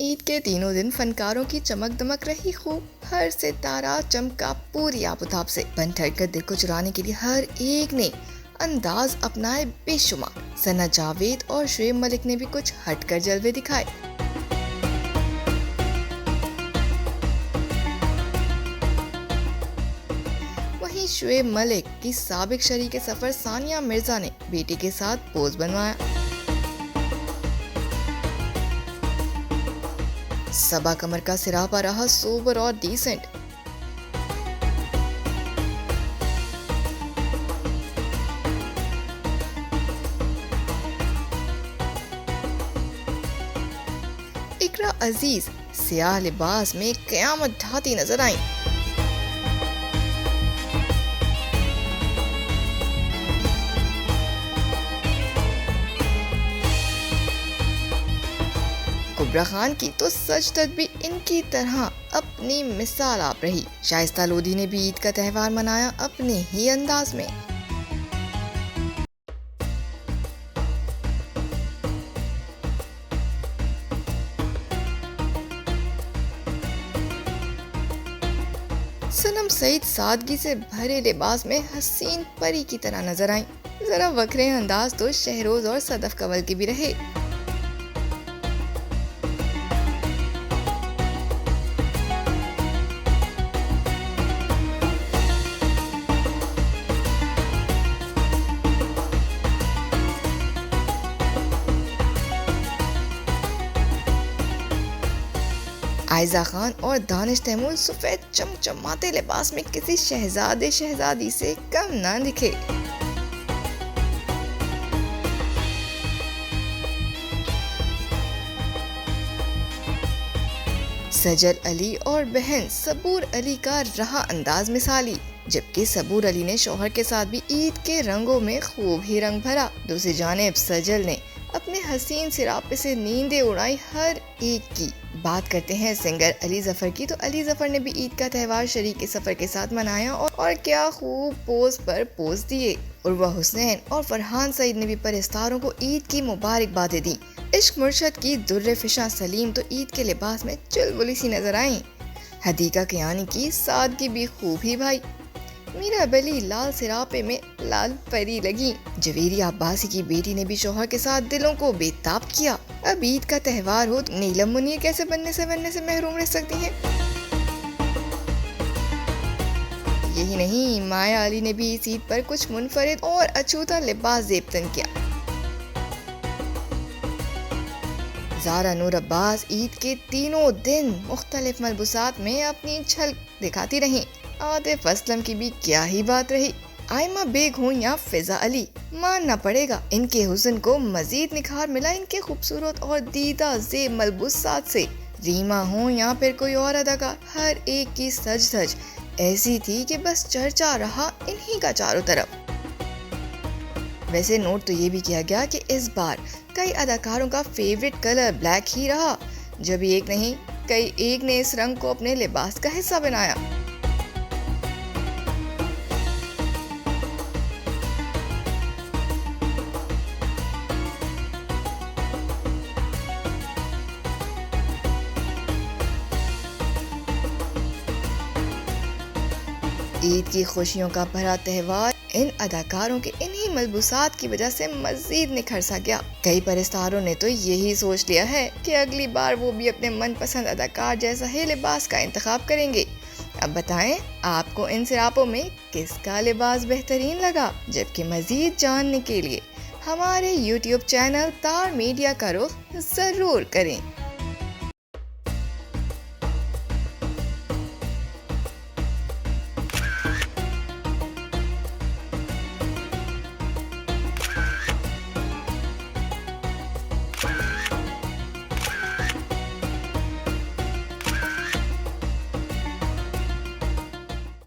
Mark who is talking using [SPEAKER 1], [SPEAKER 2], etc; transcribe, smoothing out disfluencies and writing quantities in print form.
[SPEAKER 1] ईद के तीनों दिन फनकारों की चमक दमक रही खूब। हर सितारा चमका पूरी आबोताब से। बन ठहर दिल को चुराने के लिए हर एक ने अंदाज अपनाए बेशुमार। सना जावेद और शुएब मलिक ने भी कुछ हटकर जलवे दिखाए। वहीं शुएब मलिक की साबिक शरीके सफर सानिया मिर्जा ने बेटे के साथ पोज बनवाया। सबा कमर का सिरापा रहा सोबर और डिसेंट। इकरा अजीज सियाह लिबास में कयामत ढाती नजर आई। कुबरा खान की तो सच तक भी इनकी तरह अपनी मिसाल आप रही। शाइस्ता लोधी ने भी ईद का त्यौहार मनाया अपने ही अंदाज में। सनम सईद सादगी से भरे लिबास में हसीन परी की तरह नजर आई। जरा वखरे अंदाज तो शहरोज और सदफ कंवल के भी रहे। आयजा खान और दानिश तैमूर सफेद चमचमाते लिबास में किसी शहजादे शहजादी से कम ना दिखे। सजल अली और बहन सबूर अली का रहा अंदाज मिसाली। जबकि सबूर अली ने शौहर के साथ भी ईद के रंगों में खूब ही रंग भरा। दूसरी जानिब सजल ने अपने हसीन सिरापे से नींदें उड़ाई हर एक की। बात करते हैं सिंगर अली जफर की, तो अली जफर ने भी ईद का त्यौहार शरीके सफर के साथ मनाया और क्या खूब पोज पर पोज दिए। उर्वा हुसैन और फरहान सईद ने भी परस्तारों को ईद की मुबारकबादें दी। इश्क मुर्शद की दुर्रे फिशा सलीम तो ईद के लिबास में चुलबुली सी नजर आई। हदीका कियानी की सादगी भी खूब ही भाई। मीरा बली लाल सिरापे में लाल परी लगी। जवेरी अब्बासी की बेटी ने भी शौहर के साथ दिलों को बेताब किया। अब ईद का त्यौहार हो तो नीलम मुनीर कैसे बनने से महरूम रह सकती हैं। यही नहीं, माया अली ने भी इस ईद पर कुछ मुनफरिद और अछूता लिबास ज़ेबतन किया। ज़ारा नूर अब्बास ईद के तीनों दिन मुख्तलिफ मलबूसात में अपनी झलक दिखाती रहीं। आतिफ असलम की भी क्या ही बात रही। आयमा बेग हो या फिजा अली, मानना पड़ेगा इनके हुस्न को मजीद निखार मिला इनके खूबसूरत और दीदा ज़ेब मलबूसात से। रीमा हो या फिर कोई और अदाकार, हर एक की सज धज ऐसी थी कि बस चर्चा रहा इन्हीं का चारों तरफ। वैसे नोट तो ये भी किया गया कि इस बार कई अदाकारों का फेवरेट कलर ब्लैक ही रहा। जब एक नहीं कई एक ने इस रंग को अपने लिबास का हिस्सा बनाया। ईद की खुशियों का भरा त्यौहार इन अदाकारों के इन्हीं मलबूसात की वजह से मजीद निखर सा गया। कई परस्तारों ने तो यही सोच लिया है कि अगली बार वो भी अपने मनपसंद अदाकार जैसा ही लिबास का इंतखाब करेंगे। अब बताएं आपको इन सिरापों में किसका लिबास बेहतरीन लगा। जबकि मजीद जानने के लिए हमारे YouTube चैनल तार मीडिया का रुख जरूर करें।